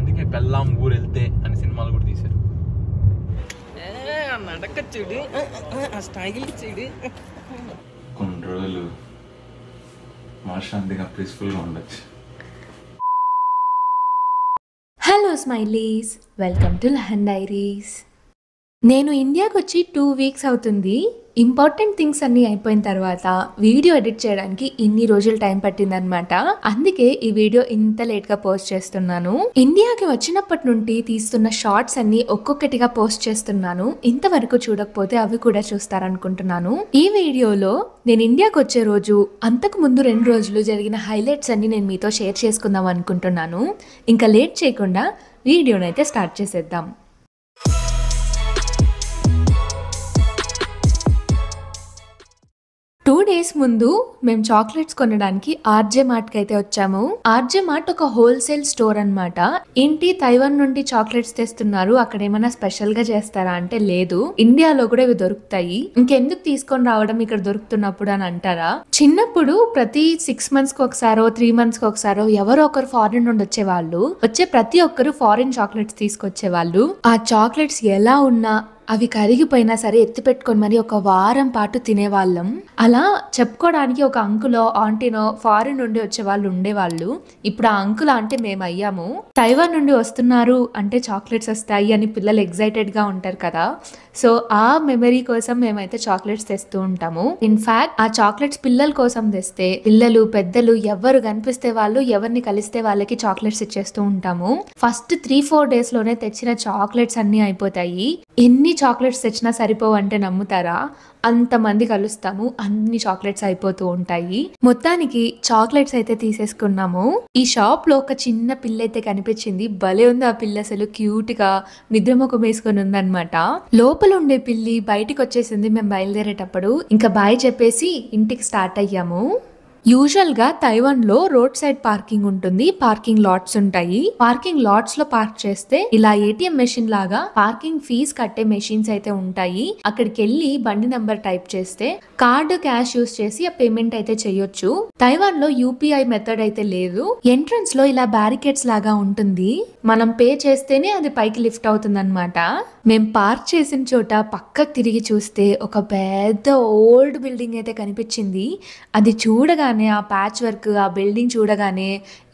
అందుకే పెళ్ళాం ఊరెళ్తే అని సినిమాలు కూడా తీశారు. నడక చూడు, స్టైల్ చూడు. కొన్ని రోజులు మనశ్శాంతిగా పీస్ఫుల్గా ఉండొచ్చు. Hello smileys, welcome to Lahan diaries. నేను ఇండియాకి వచ్చి 2 వీక్స్ అవుతుంది. ఇంపార్టెంట్ థింగ్స్ అన్నీ అయిపోయిన తర్వాత వీడియో ఎడిట్ చేయడానికి ఇన్ని రోజులు టైం పట్టిందనమాట. అందుకే ఈ వీడియో ఇంత లేట్గా పోస్ట్ చేస్తున్నాను. ఇండియాకి వచ్చినప్పటి నుండి తీస్తున్న షార్ట్స్ అన్ని ఒక్కొక్కటిగా పోస్ట్ చేస్తున్నాను. ఇంతవరకు చూడకపోతే అవి కూడా చూస్తారనుకుంటున్నాను. ఈ వీడియోలో నేను ఇండియాకి వచ్చే రోజు, అంతకు ముందు 2 రోజులు జరిగిన హైలైట్స్ అన్ని నేను మీతో షేర్ చేసుకుందాం అనుకుంటున్నాను. ఇంకా లేట్ చేయకుండా వీడియోనైతే స్టార్ట్ చేసేద్దాం. 2 days ముందు మేము చాక్లెట్స్ కొనడానికి ఆర్జే మార్ట్కి అయితే వచ్చాము. ఆర్జే మార్ట్ ఒక హోల్సేల్ స్టోర్ అనమాట. ఏంటి తైవాన్ నుండి చాక్లెట్స్ తెస్తున్నారు, అక్కడ ఏమైనా స్పెషల్ గా చేస్తారా అంటే లేదు, ఇండియాలో కూడా ఇవి దొరుకుతాయి, ఇంకెందుకు తీసుకొని రావడం ఇక్కడ దొరుకుతున్నప్పుడు అని అంటారా? చిన్నప్పుడు ప్రతి 6 months కి ఒకసారో 3 months కి ఒకసారో ఎవరో ఒకరు ఫారిన్ నుండి వచ్చేవాళ్ళు. వచ్చే ప్రతి ఒక్కరు ఫారిన్ చాక్లెట్స్ తీసుకొచ్చేవాళ్ళు. ఆ చాక్లెట్స్ ఎలా ఉన్నా అవి కరిగిపోయినా సరే ఎత్తి పెట్టుకొని మరి ఒక వారం పాటు తినేవాళ్ళం. అలా చెప్పుకోవడానికి ఒక అంకులో ఆంటీనో ఫారిన్ నుండి వచ్చే వాళ్ళు ఉండేవాళ్ళు. ఇప్పుడు ఆ అంకుల్ అంటే మేము అయ్యాము. తైవాన్ నుండి వస్తున్నారు అంటే చాక్లెట్స్ వస్తాయి అని పిల్లలు ఎక్సైటెడ్ గా ఉంటారు కదా. సో ఆ మెమరీ కోసం మేమైతే చాక్లెట్స్ తెస్తూ ఉంటాము. ఇన్ఫాక్ట్ ఆ చాక్లెట్స్ పిల్లల కోసం తెస్తే పిల్లలు పెద్దలు ఎవరు కనిపిస్తే వాళ్ళు, ఎవరిని కలిస్తే వాళ్ళకి చాక్లెట్స్ ఇచ్చేస్తూ ఉంటాము. ఫస్ట్ 3-4 days లోనే తెచ్చిన చాక్లెట్స్ అన్ని అయిపోతాయి. ఎన్ని చాక్లెట్స్ తెచ్చినా సరిపోవంటే నమ్ముతారా? అంతమంది కలుస్తాము, అన్ని చాక్లెట్స్ అయిపోతూ ఉంటాయి. మొత్తానికి చాక్లెట్స్ అయితే తీసేసుకున్నాము. ఈ షాప్ లో ఒక చిన్న పిల్ల అయితే కనిపించింది. భలే ఉంది ఆ పిల్ల, అసలు క్యూట్ గా నిద్రముఖం వేసుకొని ఉందన్నమాట. లోపల ఉండే పిల్లి బయటికి వచ్చేసింది మేము బయలుదేరేటప్పుడు. ఇంకా బాయ్ చెప్పేసి ఇంటికి స్టార్ట్ అయ్యాము. యూజువల్ గా తైవాన్ లో రోడ్ సైడ్ పార్కింగ్ ఉంటుంది, పార్కింగ్ లాట్స్ ఉంటాయి. పార్కింగ్ లాట్స్ లో పార్క్ చేస్తే ఇలా ఏటీఎం మెషిన్ లాగా పార్కింగ్ ఫీజ్ కట్టే మెషిన్స్ అయితే ఉంటాయి. అక్కడికి వెళ్ళి బండి నెంబర్ టైప్ చేస్తే కార్డు క్యాష్ యూస్ చేసి ఆ పేమెంట్ అయితే చేయొచ్చు. తైవాన్ లో యూపీఐ మెథడ్ అయితే లేదు. ఎంట్రన్స్ లో ఇలా బ్యారికేడ్స్ లాగా ఉంటుంది, మనం పే చేస్తేనే అది పైకి లిఫ్ట్ అవుతుంది అనమాట. మేము పార్క్ చేసిన చోట పక్కకు తిరిగి చూస్తే ఒక పెద్ద ఓల్డ్ బిల్డింగ్ అయితే కనిపించింది. అది చూడగానే ఆ ప్యాచ్ వర్క్, ఆ బిల్డింగ్ చూడగానే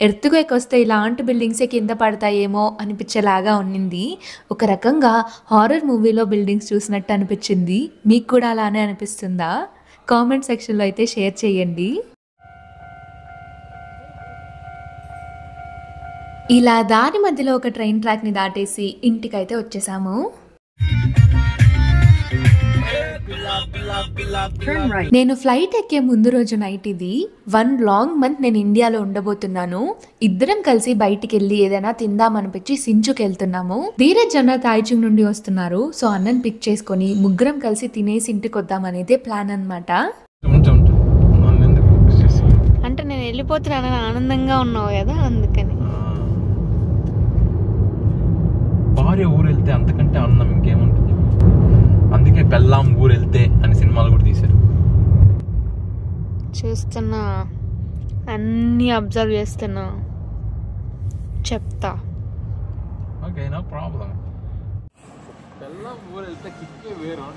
ఎర్త్క్వేక్ వస్తే ఇలాంటి బిల్డింగ్సే కింద పడతాయేమో అనిపించేలాగా ఉన్నింది. ఒక రకంగా హారర్ మూవీలో బిల్డింగ్స్ చూసినట్టు అనిపించింది. మీకు కూడా అలానే అనిపిస్తుందా? కామెంట్ సెక్షన్లో అయితే షేర్ చేయండి. ఇలా దారి మధ్యలో ఒక ట్రైన్ ట్రాక్ ని దాటేసి ఇంటికైతే వచ్చేసాము. నేను ఫ్లైట్ ఎక్కే ముందు రోజు నైట్ ఇది. 1 long month నేను ఇండియాలో ఉండబోతున్నాను. ఇద్దరం కలిసి బయటికి వెళ్ళి ఏదైనా తిందామనిపించి సించుకి వెళ్తున్నాము. ధీరజ్ అన్న తాయిచుంగ్ నుండి వస్తున్నారు. సో అన్నని పిక్ చేసుకొని ముగ్గురం కలిసి తినేసి ఇంటికి వద్దాం అనేది ప్లాన్ అనమాట. అంటే నేను వెళ్ళిపోతున్నానని ఆనందంగా ఉన్నావు కదా, అందుకని. భార్య ఊరెళ్తే అంతకంటే ఆనందం ఇంకేముంటుంది. అందుకే పెళ్ళాం ఊరెళ్తే అని సినిమాలు కూడా తీశారు. చూస్తున్నా, అన్నీ అబ్జర్వ్ చేస్తున్నా, చెప్తా. Okay, no problem. పెళ్ళాం ఊరెళ్తే కిక్కే వేరు.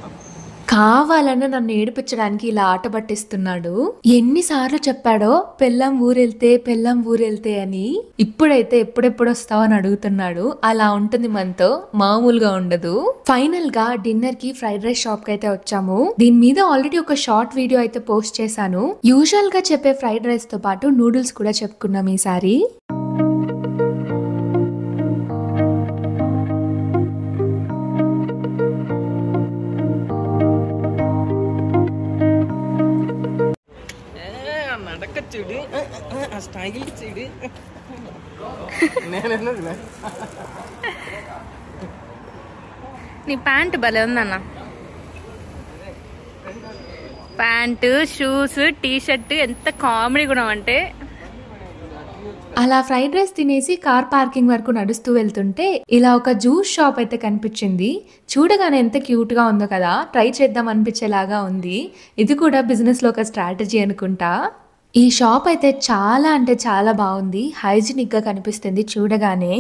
కావాలన్నా నన్ను ఏడిపించడానికి ఇలా ఆట పట్టిస్తున్నాడు. ఎన్నిసార్లు చెప్పాడో పెళ్ళాం ఊరెళ్తే అని. ఇప్పుడైతే ఎప్పుడెప్పుడు వస్తావు అని అడుగుతున్నాడు. అలా ఉంటుంది మనతో, మామూలుగా ఉండదు. ఫైనల్ గా డిన్నర్ కి ఫ్రైడ్ రైస్ షాప్ కి అయితే వచ్చాము. దీని మీద ఆల్రెడీ ఒక షార్ట్ వీడియో అయితే పోస్ట్ చేశాను. యూజువల్ గా చెప్పే ఫ్రైడ్ రైస్ తో పాటు నూడిల్స్ కూడా చెప్పుకున్నాం ఈసారి. నడక చూడు, స్టైల్ చూడు. నీ ప్యాంట్ భలే ఉందన్న. ప్యాంటు, షూస్, టీ షర్ట్ ఎంత కామెడీ కూడా అంటే. అలా ఫ్రైడ్ రైస్ తినేసి కార్ పార్కింగ్ వరకు నడుస్తూ వెళ్తుంటే ఇలా ఒక జ్యూస్ షాప్ అయితే కనిపించింది. చూడగానే ఎంత క్యూట్ గా ఉందో కదా, ట్రై చేద్దాం అనిపించేలాగా ఉంది. ఇది కూడా బిజినెస్ లో ఒక స్ట్రాటజీ అనుకుంటా. ఈ షాప్ అయితే చాలా అంటే చాలా బాగుంది, హైజీనిక్ గా కనిపిస్తుంది చూడగానే.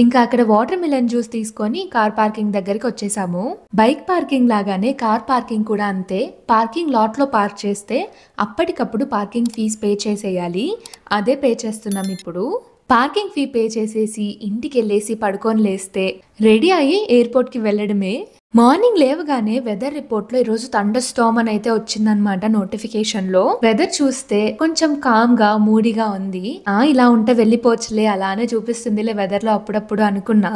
ఇంకా అక్కడ వాటర్ మిలన్ జ్యూస్ తీసుకొని కార్ పార్కింగ్ దగ్గరికి వచ్చేసాము. బైక్ పార్కింగ్ లాగానే కార్ పార్కింగ్ కూడా అంతే. పార్కింగ్ లాట్ లో పార్క్ చేస్తే అప్పటికప్పుడు పార్కింగ్ ఫీజ్ పే చేసేయాలి. అదే పే చేస్తున్నాం ఇప్పుడు. పార్కింగ్ ఫీ పే చేసేసి ఇంటికి వెళ్ళేసి పడుకొని లేస్తే రెడీ అయ్యి ఎయిర్పోర్ట్ కి వెళ్ళడమే. మార్నింగ్ లేవగానే వెదర్ రిపోర్ట్ లో ఈరోజు థండర్ స్టార్మ్ అని అయితే వచ్చిందనమాట నోటిఫికేషన్ లో. వెదర్ చూస్తే కొంచెం కామ్ గా మూడీగా ఉంది. ఇలా ఉంటే వెళ్ళిపోవచ్చులే, అలానే చూపిస్తుందిలే వెదర్ లో అప్పుడప్పుడు అనుకున్నా.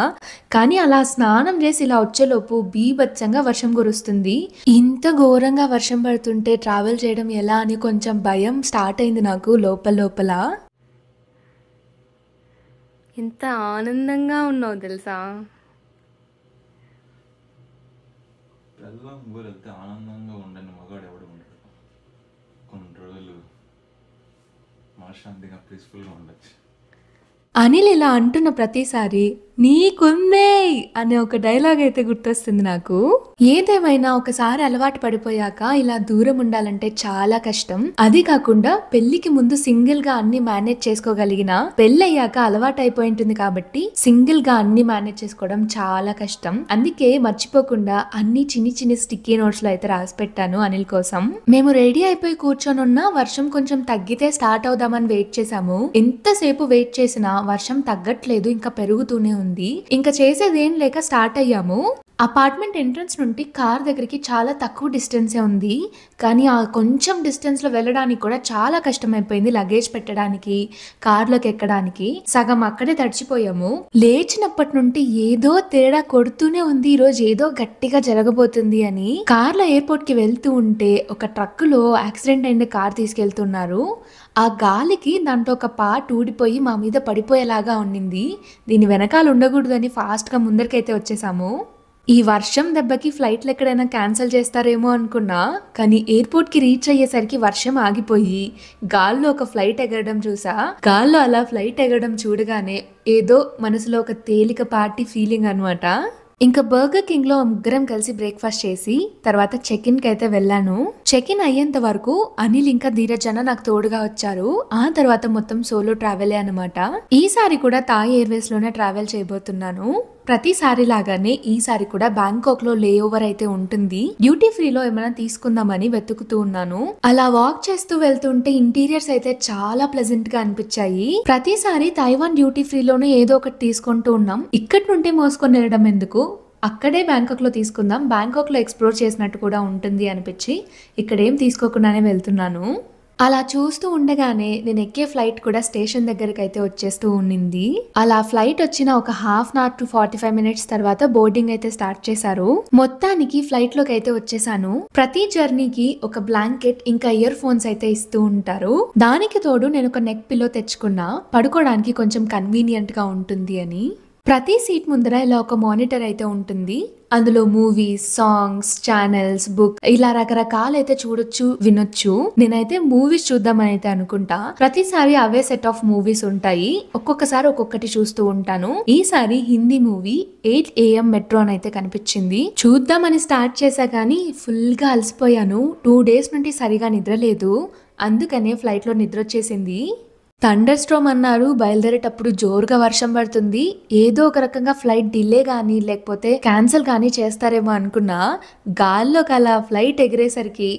కానీ అలా స్నానం చేసి ఇలా వచ్చేలోపు బీభత్సంగా వర్షం కురుస్తుంది. ఇంత ఘోరంగా వర్షం పడుతుంటే ట్రావెల్ చేయడం ఎలా అని కొంచెం భయం స్టార్ట్ అయింది నాకు లోపల. ఎంత ఆనందంగా ఉన్నావు తెలుసా. పెళ్ళాం ఊరు వెళ్తే ఆనందంగా ఉండని మగాడు ఎవడు ఉండడు. కొన్ని రోజులు మనశ్శాంతిగా పీస్ఫుల్గా ఉండొచ్చు. అనిల్ ఇలా అంటున్న ప్రతిసారి నీకుందే అనే ఒక డైలాగ్ అయితే గుర్తొస్తుంది నాకు. ఏదేమైనా ఒకసారి అలవాటు పడిపోయాక ఇలా దూరం ఉండాలంటే చాలా కష్టం. అది కాకుండా పెళ్లికి ముందు సింగిల్ గా అన్ని మేనేజ్ చేసుకోగలిగిన పెళ్లి అయ్యాక అలవాటు అయిపోయి ఉంటుంది కాబట్టి సింగిల్ గా అన్ని మేనేజ్ చేసుకోవడం చాలా కష్టం. అందుకే మర్చిపోకుండా అన్ని చిన్ని స్టిక్కీ నోట్స్ లో అయితే రాసి పెట్టాను అనిల్ కోసం. మేము రెడీ అయిపోయి కూర్చొని ఉన్న వర్షం కొంచెం తగ్గితే స్టార్ట్ అవుదామని వెయిట్ చేసాము. ఎంతసేపు వెయిట్ చేసినా వర్షం తగ్గట్లేదు, ఇంకా పెరుగుతూనే ఉంది. ఇంకా చేసేది ఏం లేక స్టార్ట్ అయ్యాము. అపార్ట్మెంట్ ఎంట్రన్స్ నుండి కార్ దగ్గరికి చాలా తక్కువ డిస్టెన్సే ఉంది. కానీ ఆ కొంచెం డిస్టెన్స్ లో వెళ్ళడానికి కూడా చాలా కష్టమైపోయింది. లగేజ్ పెట్టడానికి, కార్లోకి ఎక్కడానికి సగం అక్కడే తడిచిపోయాము. లేచినప్పటి నుండి ఏదో తేడా కొడుతూనే ఉంది. ఈ రోజు ఏదో గట్టిగా జరగబోతుంది అని. కార్లో ఎయిర్పోర్ట్ కి వెళ్తూ ఉంటే ఒక ట్రక్ లో యాక్సిడెంట్ అయిన కార్ తీసుకెళ్తున్నారు. ఆ గాలికి దాంట్లో ఒక పార్ట్ ఊడిపోయి మా మీద పడిపోయేలాగా ఉండింది. దీని వెనకాల ఉండకూడదని ఫాస్ట్ గా ముందరికైతే వచ్చేసాము. ఈ వర్షం దెబ్బకి ఫ్లైట్లు ఎక్కడైనా క్యాన్సిల్ చేస్తారేమో అనుకున్నా, కానీ ఎయిర్పోర్ట్ కి రీచ్ అయ్యేసరికి వర్షం ఆగిపోయి గాల్లో ఒక ఫ్లైట్ ఎగరడం చూసా. గాల్లో అలా ఫ్లైట్ ఎగరడం చూడగానే ఏదో మనసులో ఒక తేలికపాటి ఫీలింగ్ అనమాట. ఇంకా బర్గర్ కింగ్ లో ముగ్గురం కలిసి బ్రేక్ఫాస్ట్ చేసి తర్వాత చెక్ ఇన్ కి అయితే వెళ్ళాను. చెక్ ఇన్ అయ్యేంత వరకు అనిల్ ఇంకా ధీరజ్ అన్న నాకు తోడుగా వచ్చారు. ఆ తర్వాత మొత్తం సోలో ట్రావెలే అనమాట. ఈసారి కూడా థాయ్ ఎయిర్వేస్ లోనే ట్రావెల్ చేయబోతున్నాను. ప్రతిసారి లాగానే ఈసారి కూడా బ్యాంకాక్ లో లే ఓవర్ అయితే ఉంటుంది. డ్యూటీ ఫ్రీలో ఏమైనా తీసుకుందామని వెతుకుతూ ఉన్నాను. అలా వాక్ చేస్తూ వెళ్తుంటే ఇంటీరియర్స్ అయితే చాలా ప్లెజెంట్ గా అనిపించాయి. ప్రతిసారి తైవాన్ డ్యూటీ ఫ్రీలోనే ఏదో ఒకటి తీసుకుంటూ ఉన్నాం. ఇక్కడి నుండి మోసుకొని వెళ్ళడం ఎందుకు, అక్కడే బ్యాంకాక్ లో తీసుకుందాం, బ్యాంకాక్ లో ఎక్స్ప్లోర్ చేసినట్టు కూడా ఉంటుంది అనిపించి ఇక్కడేం తీసుకోకుండానే వెళ్తున్నాను. అలా చూస్తూ ఉండగానే నేను ఎక్కే ఫ్లైట్ కూడా స్టేషన్ దగ్గరికి అయితే వచ్చేస్తూ ఉండింది. అలా ఫ్లైట్ వచ్చిన ఒక half an hour to 45 minutes తర్వాత బోర్డింగ్ అయితే స్టార్ట్ చేశారు. మొత్తానికి ఫ్లైట్ లోకి అయితే వచ్చేసాను. ప్రతి జర్నీకి ఒక బ్లాంకెట్ ఇంకా ఇయర్ ఫోన్స్ అయితే ఇస్తూ ఉంటారు. దానికి తోడు నేను ఒక నెక్ పిల్లో తెచ్చుకున్నా, పడుకోవడానికి కొంచెం కన్వీనియంట్ గా ఉంటుంది అని. ప్రతి సీట్ ముందర ఇలా ఒక మానిటర్ అయితే ఉంటుంది. అందులో మూవీస్, సాంగ్స్, ఛానల్స్, బుక్ ఇలా రకరకాలైతే చూడొచ్చు, వినొచ్చు. నేనైతే మూవీస్ చూద్దామని అయితే అనుకుంటా. ప్రతిసారి అవే సెట్ ఆఫ్ మూవీస్ ఉంటాయి. ఒక్కొక్కసారి ఒక్కొక్కటి చూస్తూ ఉంటాను. ఈసారి హిందీ మూవీ 8 AM మెట్రో అని అయితే కనిపించింది. చూద్దామని స్టార్ట్ చేశా కానీ ఫుల్ గా అలసిపోయాను. 2 days నుండి సరిగా నిద్రలేదు. అందుకనే ఫ్లైట్ లో నిద్ర వచ్చేసింది. థండర్ స్టార్మ్ అన్నారు, బయలుదేరేటప్పుడు జోరుగా వర్షం పడుతుంది. ఏదో ఒక రకంగా ఫ్లైట్ డిలే కానీ లేకపోతే క్యాన్సిల్ కానీ చేస్తారేమో అనుకున్నా. గాల్లోకి అలా ఫ్లైట్ ఎగిరేసరికి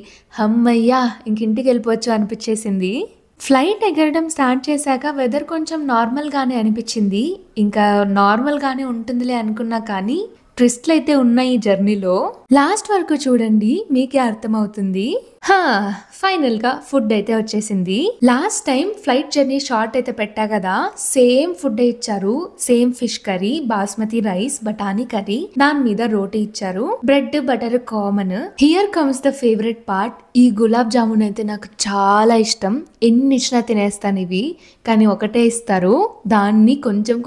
హమ్మయ్యా ఇంకింటికి వెళ్ళిపోవచ్చు అనిపించేసింది. ఫ్లైట్ ఎగరడం స్టార్ట్ చేశాక వెదర్ కొంచెం నార్మల్ గానే అనిపించింది. ఇంకా నార్మల్ గానే ఉంటుందిలే అనుకున్నా, కానీ ట్విస్ట్లు అయితే ఉన్నాయి ఈ జర్నీలో. లాస్ట్ వరకు చూడండి, మీకే అర్థమవుతుంది. ఫైనల్ గా ఫుడ్ అయితే వచ్చేసింది. Last time flight journey short అయితే పెట్టా కదా, సేమ్ ఫుడ్ ఇచ్చారు. Same fish curry, basmati rice, బఠానీ కర్రీ, దాని మీద రోటీ ఇచ్చారు. Bread butter common. Here comes the favourite part. ఈ గులాబ్ జామున్ అయితే నాకు చాలా ఇష్టం. ఎన్ని ఇచ్చినా తినేస్తాను ఇవి, కానీ ఒకటే ఇస్తారు. దాన్ని కొంచెం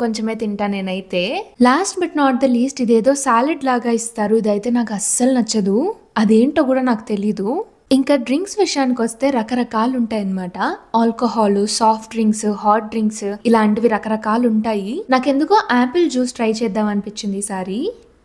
కొంచెమే తింటా నేనైతే. Last but not the least, ఇదేదో సాలెడ్ లాగా ఇస్తారు. ఇదైతే నాకు అస్సలు నచ్చదు. అదేంటో కూడా నాకు తెలీదు. ఇంకా డ్రింక్స్ విషయానికి వస్తే రకరకాలు ఉంటాయి అన్నమాట. Alcohol, soft drinks, hot drinks ఇలాంటివి రకరకాలు ఉంటాయి. నాకెందుకో యాపిల్ జ్యూస్ ట్రై చేద్దాం అనిపించింది ఈసారి.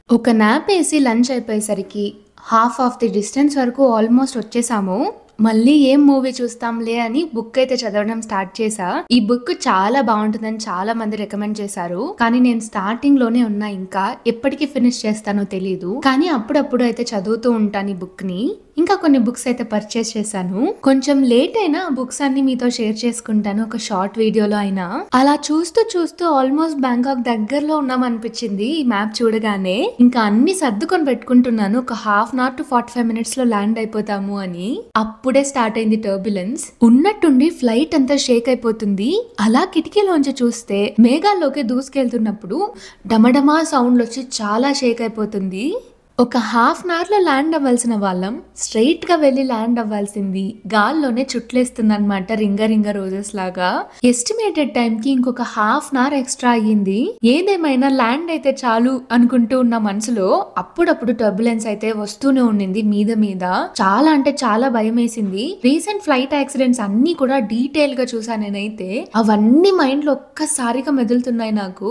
ఒక నాప్ వేసి లంచ్ అయిపోయేసరికి హాఫ్ ఆఫ్ ది డిస్టెన్స్ వరకు ఆల్మోస్ట్ వచ్చేసాము. మళ్ళీ ఏం మూవీ చూస్తాంలే అని బుక్ అయితే చదవడం స్టార్ట్ చేసా. ఈ బుక్ చాలా బాగుంటుందని చాలా మంది రికమెండ్ చేశారు, కానీ నేను స్టార్టింగ్ లోనే ఉన్నా, ఇంకా ఎప్పటికీ ఫినిష్ చేస్తానో తెలీదు. కానీ అప్పుడప్పుడు అయితే చదువుతూ ఉంటాను ఈ బుక్ ని. ఇంకా కొన్ని బుక్స్ అయితే పర్చేస్ చేశాను. కొంచెం లేట్ అయినా ఆ బుక్స్ అన్ని మీతో షేర్ చేసుకుంటాను ఒక షార్ట్ వీడియోలో అయినా. అలా చూస్తూ చూస్తూ ఆల్మోస్ట్ బ్యాంకాక్ దగ్గరలో ఉన్నాం అనిపించింది ఈ మ్యాప్ చూడగానే. ఇంకా అన్ని సర్దుకొని పెట్టుకుంటున్నాను, ఒక half an hour to 45 minutes లో ల్యాండ్ అయిపోతాము అని. అప్పుడే స్టార్ట్ అయింది టర్బులెన్స్. ఉన్నట్టుండి ఫ్లైట్ అంతా షేక్ అయిపోతుంది. అలా కిటికీలోంచి చూస్తే మేఘాల్లోకి దూసుకెళ్తున్నప్పుడు డమడమా సౌండ్ వచ్చి చాలా షేక్ అయిపోతుంది. ఒక హాఫ్ అన్ అవర్ లో ల్యాండ్ అవ్వాల్సిన వాళ్ళం స్ట్రైట్ గా వెళ్లి ల్యాండ్ అవ్వాల్సింది గాల్లోనే చుట్లేస్తుంది అనమాట, రింగ రోజెస్ లాగా. ఎస్టిమేటెడ్ టైం కి ఇంకొక హాఫ్ అన్ అవర్ ఎక్స్ట్రా అయ్యింది. ఏదేమైనా ల్యాండ్ అయితే చాలు అనుకుంటూ ఉన్న మనసులో అప్పుడప్పుడు టర్బులెన్స్ అయితే వస్తూనే ఉండింది మీద. చాలా అంటే చాలా భయం వేసింది. రీసెంట్ ఫ్లైట్ యాక్సిడెంట్స్ అన్ని కూడా డీటెయిల్ గా చూసా నేనైతే. అవన్నీ మైండ్ లో ఒక్కసారిగా మెదులుతున్నాయి నాకు.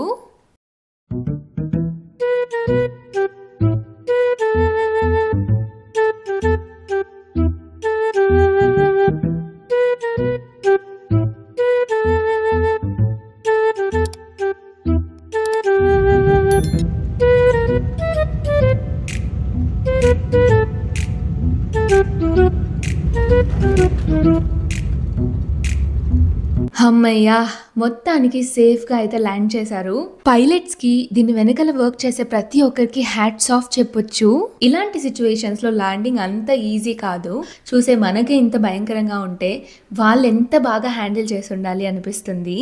అమ్మయ్యా, మొత్తానికి సేఫ్ గా అయితే ల్యాండ్ చేశారు. పైలట్స్ కి దీని వెనకాల వర్క్ చేసే ప్రతి ఒక్కరికి హ్యాట్స్ ఆఫ్ చెప్పొచ్చు. ఇలాంటి సిచ్యువేషన్స్ లో ల్యాండింగ్ అంత ఈజీ కాదు. చూసే మనకే ఇంత భయంకరంగా ఉంటే వాళ్ళు ఎంత బాగా హ్యాండిల్ చేసి ఉండాలి అనిపిస్తుంది.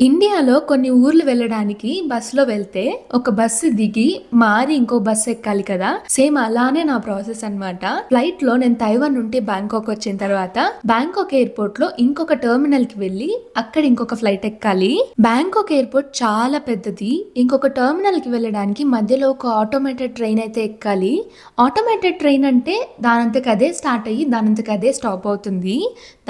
ఇండియాలో కొన్ని ఊర్లు వెళ్ళడానికి బస్సులో వెళ్తే ఒక బస్సు దిగి మారి ఇంకో బస్సు ఎక్కాలి కదా, సేమ్ అలానే నా ప్రాసెస్ అన్నమాట. ఫ్లైట్ లో నేను తైవాన్ నుండి బ్యాంకాక్ వచ్చిన తర్వాత బ్యాంకాక్ ఎయిర్పోర్ట్ లో ఇంకొక టెర్మినల్ కి వెళ్ళి అక్కడ ఇంకొక ఫ్లైట్ ఎక్కాలి. బ్యాంకాక్ ఎయిర్పోర్ట్ చాలా పెద్దది. ఇంకొక టెర్మినల్ కి వెళ్ళడానికి మధ్యలో ఒక ఆటోమేటెడ్ ట్రైన్ అయితే ఎక్కాలి. ఆటోమేటెడ్ ట్రైన్ అంటే దానంతకు అదే స్టార్ట్ అయ్యి దానంతకు అదే స్టాప్ అవుతుంది.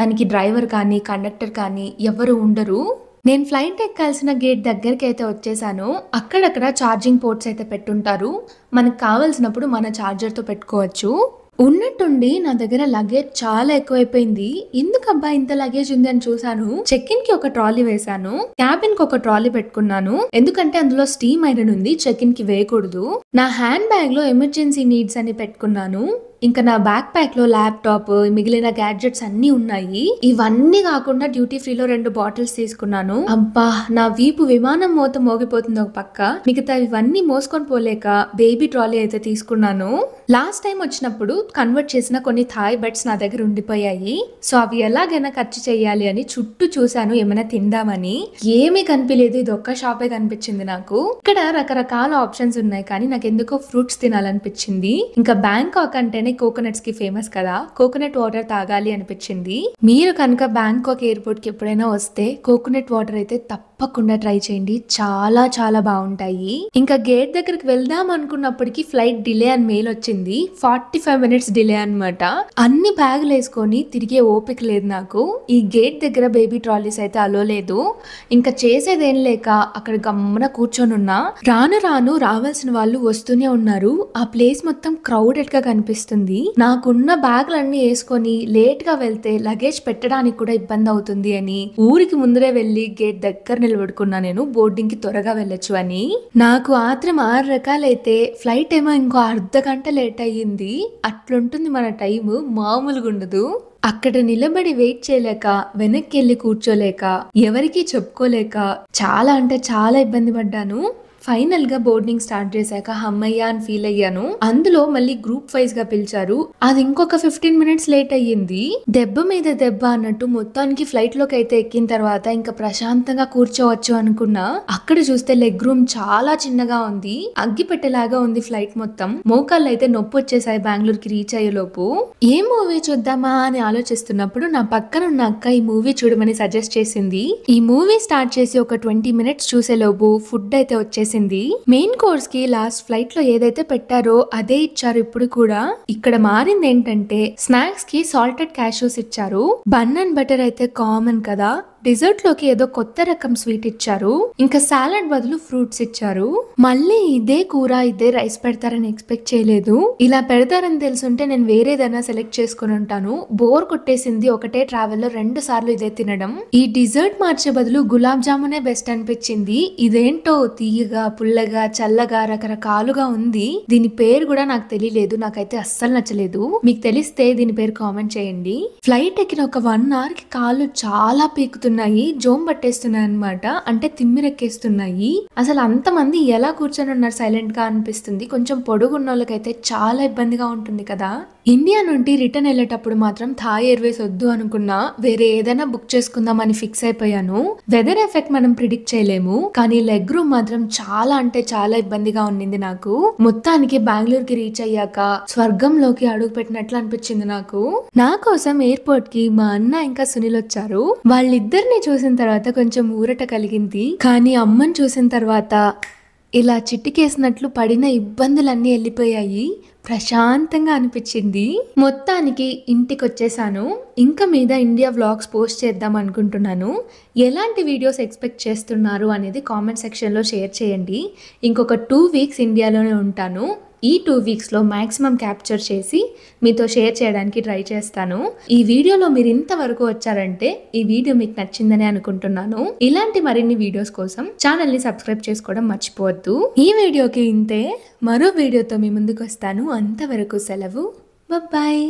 దానికి డ్రైవర్ కానీ కండక్టర్ కానీ ఎవరు ఉండరు. నేను ఫ్లైట్ ఎక్కాల్సిన గేట్ దగ్గరికి అయితే వచ్చేసాను. అక్కడక్కడ ఛార్జింగ్ పోర్ట్స్ అయితే పెట్టుంటారు. మనకు కావాల్సినప్పుడు మన ఛార్జర్తో పెట్టుకోవచ్చు. ఉన్నట్టుండి నా దగ్గర లగేజ్ చాలా ఎక్కువైపోయింది. ఎందుకబ్బా ఇంత లగేజ్ ఉంది అని చూసాను. చెక్ ఇన్ కి ఒక ట్రాలీ వేసాను, క్యాబిన్ కి ఒక ట్రాలీ పెట్టుకున్నాను. ఎందుకంటే అందులో స్టీమ్ ఐరన్ ఉంది, చెక్ ఇన్ కి వేయకూడదు. నా హ్యాండ్ బ్యాగ్ లో ఎమర్జెన్సీ నీడ్స్ అని పెట్టుకున్నాను. ఇంకా నా బ్యాక్ ప్యాక్ లో ల్యాప్టాప్, మిగిలిన గ్యాడ్జెట్స్ అన్ని ఉన్నాయి. ఇవన్నీ కాకుండా డ్యూటీ ఫ్రీలో 2 బాటిల్స్ తీసుకున్నాను. అబ్బా నా వీపు విమానం మోత మోగిపోతుంది ఒక పక్క. మిగతా ఇవన్నీ మోసుకొని పోలేక బేబీ ట్రాలీ అయితే తీసుకున్నాను. లాస్ట్ టైం వచ్చినప్పుడు కన్వర్ట్ చేసిన కొన్ని థాయ్ బెడ్స్ నా దగ్గర ఉండిపోయాయి. సో అవి ఎలాగైనా ఖర్చు చేయాలి అని చుట్టూ చూసాను ఏమైనా తిందామని. ఏమీ కనిపించలేదు, ఇది ఒక్క షాపే కనిపించింది నాకు. ఇక్కడ రకరకాల ఆప్షన్స్ ఉన్నాయి, కానీ నాకు ఎందుకో ఫ్రూట్స్ తినాలనిపించింది. ఇంకా బ్యాంకాక్ అంటేనే కోకోనట్స్ కి ఫేమస్ కదా, కోకోనట్ వాటర్ తాగాలి అనిపించింది. మీరు కనుక బ్యాంకాక్ ఎయిర్పోర్ట్ కి ఎప్పుడైనా వస్తే కోకోనట్ వాటర్ అయితే తప్పకుండా ట్రై చేయండి, చాలా చాలా బాగుంటాయి. ఇంకా గేట్ దగ్గరికి వెళ్దాం అనుకున్నప్పటికీ ఫ్లైట్ డిలే అని మెయిల్ వచ్చింది. 45 minutes డిలే అన్నమాట. అన్ని బ్యాగులు వేసుకొని తిరిగే ఓపిక లేదు నాకు. ఈ గేట్ దగ్గర బేబీ ట్రాలీస్ అయితే అలో లేదు. ఇంకా చేసేదేం లేక అక్కడ గమ్మున కూర్చొని ఉన్నా. రాను రాను రావాల్సిన వాళ్ళు వస్తూనే ఉన్నారు. ఆ ప్లేస్ మొత్తం క్రౌడెడ్ గా కనిపిస్తుంది. నాకున్న బ్యాగులన్నీ వేసుకొని లేట్ గా వెళ్తే లగేజ్ పెట్టడానికి కూడా ఇబ్బంది అవుతుంది అని ఊరికి ముందరే వెళ్లి గేట్ దగ్గర నిలబడుకున్నా నేను, బోర్డింగ్ కి త్వరగా వెళ్ళొచ్చు అని. నాకు ఆత్రం 6 రకాలైతే ఫ్లైట్ ఏమో ఇంకో అర్ధ గంట లేట్ అయ్యింది. అట్లుంటుంది మన టైం, మామూలుగా ఉండదు. అక్కడ నిలబడి వెయిట్ చేయలేక, వెనక్కి వెళ్ళి కూర్చోలేక, ఎవరికి చెప్పుకోలేక చాలా అంటే చాలా ఇబ్బంది పడ్డాను. ఫైనల్ గా బోర్డింగ్ స్టార్ట్ చేశాక హమ్మయ్య అని ఫీల్ అయ్యాను. అందులో మళ్ళీ గ్రూప్ వైజ్ గా పిలిచారు. అది ఇంకొక 15 minutes లేట్ అయ్యింది. దెబ్బ మీద దెబ్బ అన్నట్టు మొత్తానికి ఫ్లైట్ లోకి అయితే ఎక్కిన తర్వాత ఇంకా ప్రశాంతంగా కూర్చోవచ్చు అనుకున్నా. అక్కడ చూస్తే లెగ్ రూమ్ చాలా చిన్నగా ఉంది, అగ్గి పెట్టేలాగా ఉంది ఫ్లైట్ మొత్తం. మోకాళ్ళు అయితే నొప్పి వచ్చేసాయి బెంగళూరుకి రీచ్ అయ్యే లోపు. ఏ మూవీ చూద్దామా అని ఆలోచిస్తున్నప్పుడు నా పక్కన ఉన్న అక్క ఈ మూవీ చూడమని సజెస్ట్ చేసింది. ఈ మూవీ స్టార్ట్ చేసి ఒక 20 minutes చూసే లోపు ఫుడ్ అయితే వచ్చేసింది. మెయిన్ కోర్స్ కి లాస్ట్ ఫ్లైట్ లో ఏదైతే పెట్టారో అదే ఇచ్చారు ఇప్పుడు కూడా. ఇక్కడ మారింది ఏంటంటే స్నాక్స్ కి సాల్టెడ్ క్యాష్యూస్ ఇచ్చారు. బన్ అండ్ బటర్ అయితే కామన్ కదా, డిజర్ట్ లోకి ఏదో కొత్త రకం స్వీట్ ఇచ్చారు. ఇంకా సాలడ్ బదులు ఫ్రూట్స్ ఇచ్చారు. మళ్ళీ ఇదే కూర ఇదే రైస్ పెడతారని ఎక్స్పెక్ట్ చేయలేదు. ఇలా పెడతారని తెలుసుంటే నేను వేరేదైనా సెలెక్ట్ చేసుకుని ఉంటాను. బోర్ కొట్టేసింది ఒకటే ట్రావెల్ లో 2 సార్లు ఇదే తినడం. ఈ డిజర్ట్ మార్చే బదులు గులాబ్ జామునే బెస్ట్ అనిపించింది. ఇదేంటో తీయగా పుల్లగా చల్లగా రకరకాలుగా ఉంది. దీని పేరు కూడా నాకు తెలియలేదు. నాకైతే అస్సలు నచ్చలేదు. మీకు తెలిస్తే దీని పేరు కామెంట్ చేయండి. ఫ్లైట్ ఎక్కిన ఒక 1 hour కి కాళ్ళు చాలా పీకుతున్నాయి, జోమ్ పట్టేస్తున్నాయి అన్నమాట. అంటే తిమ్మిరెక్కేస్తున్నాయి. అసలు అంతమంది ఎలా కూర్చొని ఉన్నారు సైలెంట్ గా అనిపిస్తుంది. కొంచెం పొడుగున్న వాళ్ళకైతే చాలా ఇబ్బందిగా ఉంటుంది కదా. ఇండియా నుండి రిటర్న్ వెళ్ళేటప్పుడు మాత్రం థాయ్ ఎయిర్వేస్ వద్దు అనుకున్నా, వేరే ఏదైనా బుక్ చేసుకుందాం అని ఫిక్స్ అయిపోయాను. వెదర్ ఎఫెక్ట్ మనం ప్రిడిక్ట్ చేయలేము, కానీ లెగ్ రూమ్ మాత్రం చాలా అంటే చాలా ఇబ్బందిగా ఉండింది నాకు. మొత్తానికి బెంగళూరుకి రీచ్ అయ్యాక స్వర్గంలోకి అడుగు పెట్టినట్లు అనిపించింది నాకు. నా కోసం ఎయిర్పోర్ట్ కి మా అన్న ఇంకా సునీల్ వచ్చారు. వాళ్ళిద్దరిని చూసిన తర్వాత కొంచెం ఊరట కలిగింది. కానీ అమ్మని చూసిన తర్వాత ఇలా చిట్టికేసినట్లు పడిన ఇబ్బందులన్నీ వెళ్ళిపోయాయి. ప్రశాంతంగా అనిపించింది. మొత్తానికి ఇంటికి వచ్చేసాను. ఇంకా మీద ఇండియా వ్లాగ్స్ పోస్ట్ చేద్దాం అనుకుంటున్నాను. ఎలాంటి వీడియోస్ ఎక్స్పెక్ట్ చేస్తున్నారు అనేది కామెంట్ సెక్షన్లో షేర్ చేయండి. ఇంకొక 2 weeks ఇండియాలోనే ఉంటాను. ఈ 2 weeksలో మ్యాక్సిమం క్యాప్చర్ చేసి మీతో షేర్ చేయడానికి ట్రై చేస్తాను. ఈ వీడియోలో మీరు ఇంతవరకు వచ్చారంటే ఈ వీడియో మీకు నచ్చిందని అనుకుంటున్నాను. ఇలాంటి మరిన్ని వీడియోస్ కోసం ఛానల్ని సబ్స్క్రైబ్ చేసుకోవడం మర్చిపోవద్దు. ఈ వీడియోకి ఇంతే. మరో వీడియోతో మీ ముందుకు వస్తాను. అంతవరకు సెలవు. బాయ్.